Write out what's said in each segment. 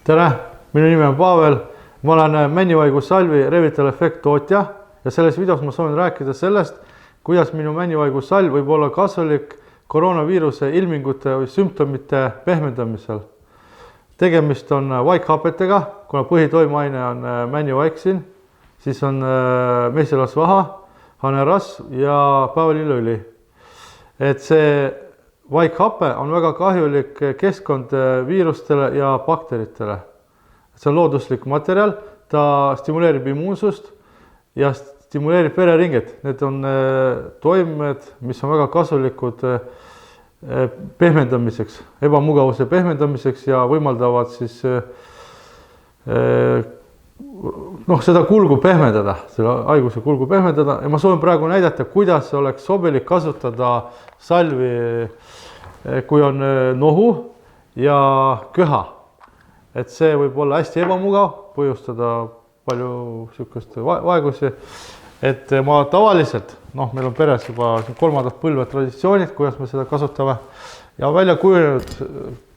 tere, minu nimi on Pavel, ma olen männivaigus-salvi Revital Effect tootja ja selles videos ma soovin rääkida sellest, kuidas minu männivaigus-salv võib olla kasulik koroonaviiruse ilmingute või sümptomite pehmendamisel. Tegemist on vaikhapetega, kuna põhitoimeaine on männivaiksin, siis on mesilasvaha, hanerasv ja päevalilleõli. Et see vaikhape on väga kahjulik keskkond viirustele ja bakteritele. See on looduslik materjal, ta stimuleerib immuunsust ja stimuleerib vereringet. Need on toimed, mis on väga kasulikud pehmendamiseks, ebamugavuse pehmendamiseks ja võimaldavad siis seda kulgu pehmendada, selle haiguse kulgu pehmendada. Ja ma soovin praegu näidata, kuidas oleks sobilik kasutada salvi, kui on nohu ja köha. Et see võib olla hästi ebamugav, põhjustada palju sükust vaegusi. Et ma tavaliselt, meil on peres juba 3. põlve traditsioonid, kuidas me seda kasutame. Ja välja kujunenud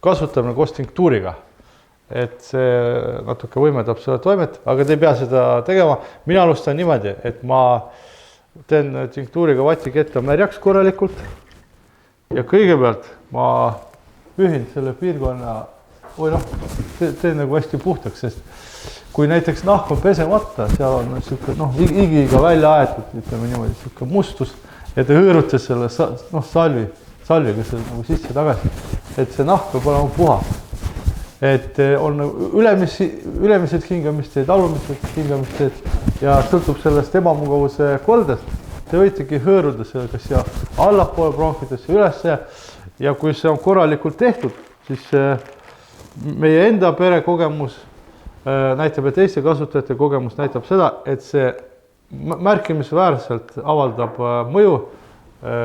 kasutamine koos tinktuuriga. Et see natuke võimendab seda toimet, aga te ei pea seda tegema. Mina alustan niimoodi, et ma teen tinktuuriga vatiketta märjaks korralikult. Ja kõigepealt ma pühin selle piirkonna, teen nagu hästi puhtaks, sest kui näiteks nahk on pesemata, seal on igiga välja aetud, ütleme niimoodi, siuke mustus ja te hõõrute selle salviga nagu sisse tagasi, et see nahk peab olema puhas. Et on ülemised hingamisteed, alumised hingamisteed ja sõltub sellest ebamugavuse koldest. Te võitegi hõõruda selle kas siia allapoole bronhidesse ülesse ja kui see on korralikult tehtud, siis meie enda perekogemus näitab ja teiste kasutajate kogemus näitab seda, et see märkimisväärselt avaldab mõju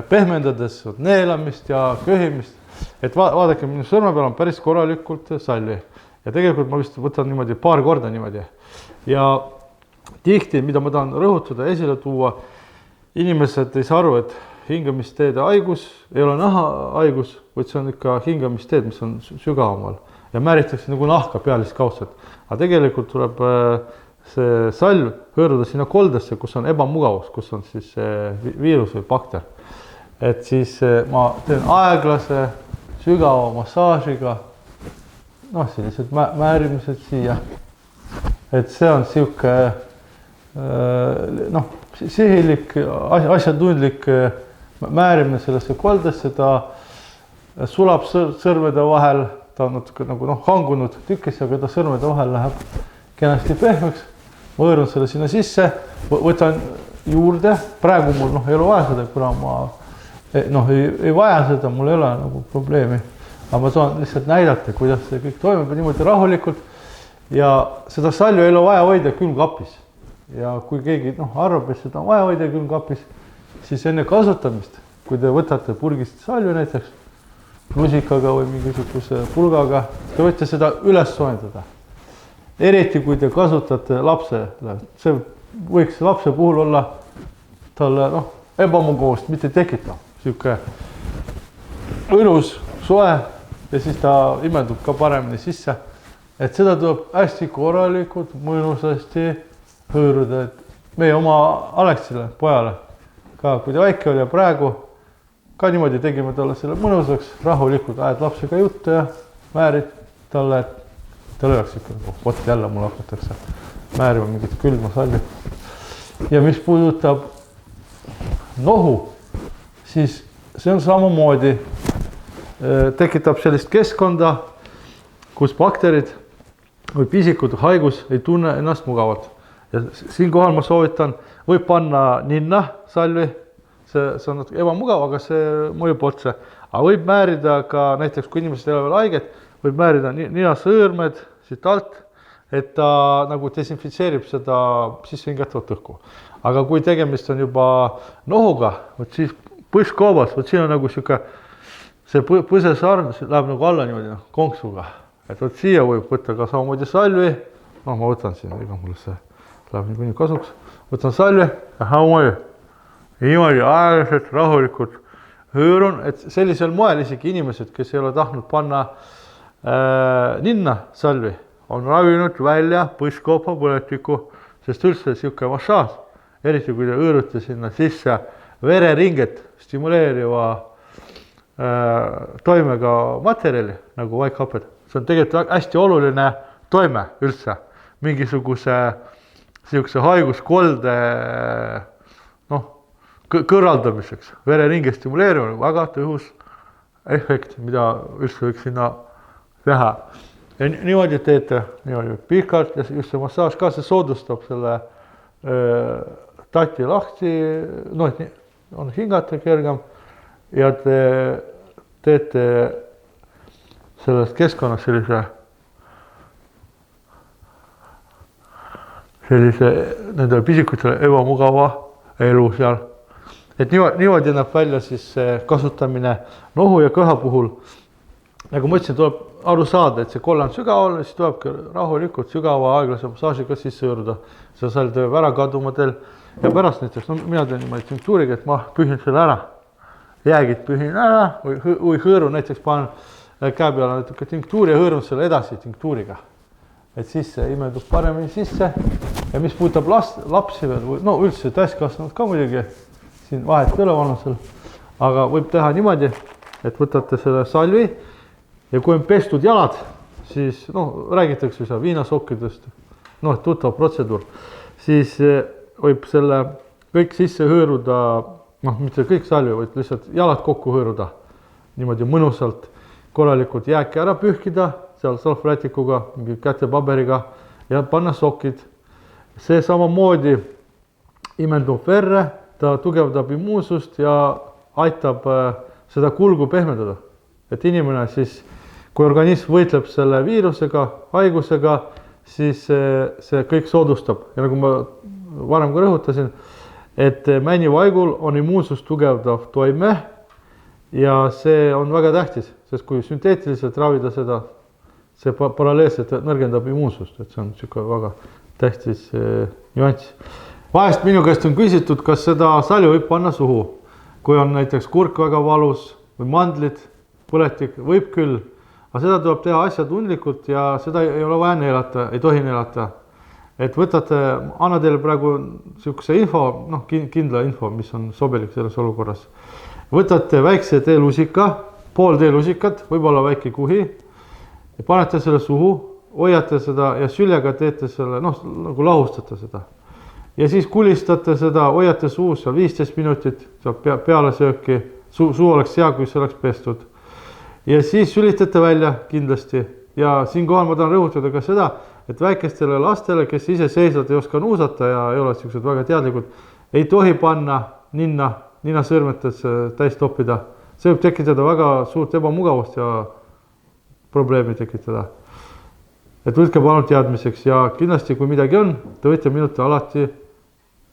pehmendades neelamist ja köhimist. Et vaadake, minu sõrme peal on päris korralikult salvi ja tegelikult ma vist võtan niimoodi paar korda niimoodi. Ja tihti, mida ma tahan rõhutada, esile tuua, inimesed ei saa aru, et hingamisteede haigus ei ole nahahaigus, vaid see on ikka hingamisteed, mis on sügavamal ja määritakse nagu nahka pealiskaudselt. Aga tegelikult tuleb see salv hõõruda sinna koldesse, kus on ebamugavus, kus on siis viirus või bakter. Et siis ma teen aeglase, sügava massaažiga, sellised määrimised siia. Et see on siuke sihilik, asjatundlik määrimine sellesse koldesse, ta sulab sõrmede vahel, ta on natuke nagu hangunud tükis, aga ta sõrmede vahel läheb kenasti pehmeks. Ma hõõrun selle sinna sisse, võtan juurde, praegu mul ei ole vaja seda, kuna ma ei vaja seda, mul ei ole nagu probleemi. Aga ma tahan lihtsalt näidata, kuidas see kõik toimub niimoodi rahulikult ja seda salju ei ole vaja hoida külmkapis. Ja kui keegi arvab, et seda on vaja hoida külmkapis, siis enne kasutamist, kui te võtate purgist salju näiteks, lusikaga või mingisuguse pulgaga, te võite seda üles soojendada. Eriti kui te kasutate lapsele, see võiks lapse puhul olla talle ebamugavust mitte tekitav. Siuke õlus, soe ja siis ta imendub ka paremini sisse. Et seda tuleb hästi korralikult, mõnusasti hõõruda, et meie oma Aleksile, pojale, ka kui ta väike oli ja praegu, ka niimoodi tegime talle selle mõnusaks, rahulikult ajad lapsega juttu ja määrid talle, et tal oleks ikka nagu, jälle mul hakatakse määrima mingit külma salvi. Ja mis puudutab nohu, siis see on samamoodi, tekitab sellist keskkonda, kus bakterid või pisikud haigus ei tunne ennast mugavalt. Ja siinkohal ma soovitan, võib panna ninna salvi, see on natuke ebamugav, aga see mõjub otse. Aga võib määrida ka näiteks, kui inimesed ei ole veel haiget, võib määrida ninasõõrmed siit alt, et ta nagu desinfitseerib seda sissehingatavat õhku. Aga kui tegemist on juba nohuga, siis põskkoobas, siin on nagu see põsesarn läheb nagu alla niimoodi konksuga. Et siia võib võtta ka samamoodi salvi, ma võtan siin, ega mulle see läheb nii kasuks, võtan salvi ja niimoodi aeglaselt, rahulikult hõõrun, et sellisel moel isegi inimesed, kes ei ole tahtnud panna ninna salvi, on ravinud välja põskkoopa põletiku, sest üldse sihuke massaaž, eriti kui te hõõrute sinna sisse vereringet stimuleeriva toimega materjali nagu vaikhaped. See on tegelikult hästi oluline toime üldse, mingisuguse sihukese haiguskolde kõrvaldamiseks. Vereringe stimuleerimine, väga tõhus efekt, mida üldse võiks sinna teha. Ja niimoodi teete niimoodi pikalt ja just see massaaž ka, see soodustab selle tati lahti, on hingata kergem ja te teete sellest keskkonnast sellise nende pisikutele ebamugava elu seal. Et niimoodi näeb välja siis kasutamine nohu ja kõha puhul. Nagu ma ütlesin, tuleb aru saada, et see koll on sügaval, siis tulebki rahulikult sügava aeglase massaažiga sisse hõõruda. See seal teeb ära kaduma teil ja pärast näiteks, mina teen niimoodi tinktuuriga, et ma pühin selle ära. Jäägid pühin ära või hõõrun, näiteks panen käe peale natuke tinktuuri ja hõõrun selle edasi tinktuuriga. Et siis see imendub paremini sisse ja mis puudutab lapsi veel, üldse täiskasvanud ka muidugi, siin vahet ei ole vanusel, aga võib teha niimoodi, et võtate selle salvi ja kui on pestud jalad, siis räägitakse seal viinasokkidest, tuttav protseduur, siis võib selle kõik sisse hõõruda, mitte kõik salvi, vaid lihtsalt jalad kokku hõõruda, niimoodi mõnusalt, korralikult jääki ära pühkida, seal salvrätikuga, mingi kätepaberiga ja panna sokid. See samamoodi imendub verre, ta tugevdab immuunsust ja aitab seda kulgu pehmendada. Et inimene siis, kui organism võitleb selle viirusega, haigusega, siis see kõik soodustab. Ja nagu ma varem ka rõhutasin, et männivaigul on immuunsust tugevdav toime ja see on väga tähtis, sest kui sünteetiliselt ravida seda, see paralleelselt nõrgendab immuunsust, et see on väga tähtis nüanss. Vahest minu käest on küsitud, kas seda salju võib panna suhu, kui on näiteks kurk väga valus või mandlid, põletik, võib küll, aga seda tuleb teha asjatundlikult ja seda ei ole vaja neelata, ei tohi neelata. Et võtate, anna teile praegu sihukese info, kindla info, mis on sobilik selles olukorras. Võtate väikse teelusika, pool teelusikat, võib-olla väike kuhi, ja panete selle suhu, hoiate seda ja süljega teete selle, nagu lahustate seda. Ja siis kulistate seda, hoiate suus seal 15 minutit, saab peale sööki, suu oleks hea, kui see oleks pestud. Ja siis sülitate välja kindlasti ja siinkohal ma tahan rõhutada ka seda, et väikestele lastele, kes ise seisvalt ei oska nuusata ja ei ole sellised väga teadlikud, ei tohi panna nina sõrmetesse täis toppida. See võib tekitada väga suurt ebamugavust ja probleemi tekitada. Et võtke palun teadmiseks ja kindlasti kui midagi on, te võite minult alati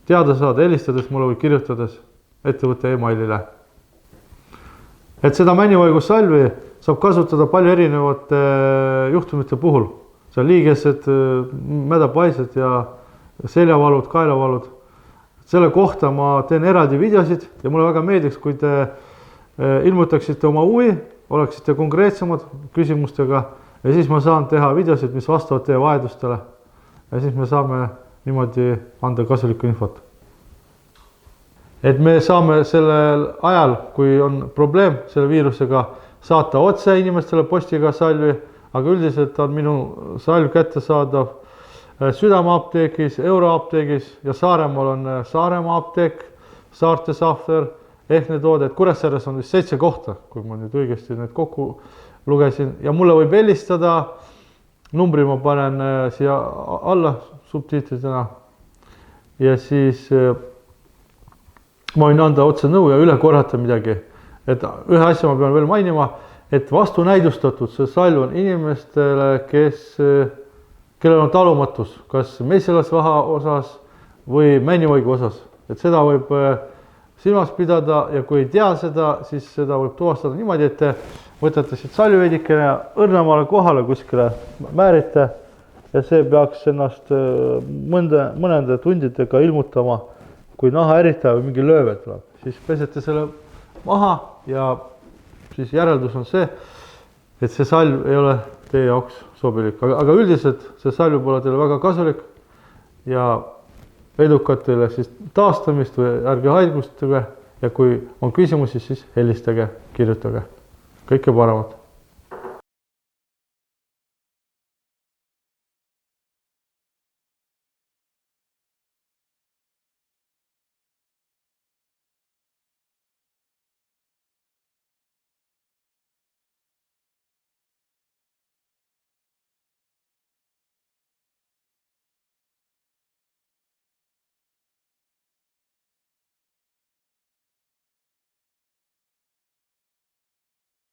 teada saada helistades mulle või kirjutades ettevõtte e-mailile. Et seda männivaigus salvi saab kasutada palju erinevate juhtumite puhul. See on liigesed, mädapaised ja seljavalud, kaelavalud. Selle kohta ma teen eraldi videosid ja mulle väga meeldiks, kui te ilmutaksite oma huvi, oleksite konkreetsemad küsimustega ja siis ma saan teha videosid, mis vastavad teie vajadustele. Ja siis me saame niimoodi anda kasulikku infot. Et me saame sellel ajal, kui on probleem selle viirusega, saata otse inimestele postiga salvi, aga üldiselt on minu salv kättesaadav Südameapteegis, Euroapteegis ja Saaremaal on Saaremaa apteek, Saarte Sahver, ehne toode, et Kuressaares on vist 7 kohta, kui ma nüüd õigesti need kokku lugesin. Ja mulle võib helistada, numbri ma panen siia alla subtiitridena ja siis ma võin anda otse nõu ja üle korrata midagi. Et ühe asja ma pean veel mainima, et vastunäidustatud see salv on inimestele, kellel on talumatus, kas mesilasvaha osas või männivaigu osas. Et seda võib silmas pidada ja kui ei tea seda, siis seda võib tuvastada niimoodi, et te võtate siit salvi veidikene õrnamale kohale kuskile määrite ja see peaks ennast mõnede tundidega ilmutama, kui naha eritaja või mingi lööve tuleb. Siis pesete selle maha ja siis järeldus on see, et see salv ei ole teie jaoks sobilik, aga üldiselt see salv võib olla teile väga kasulik ja edukat teile siis taastamist või ärge haigustage ja kui on küsimusi, siis helistage, kirjutage. Kõike paremat.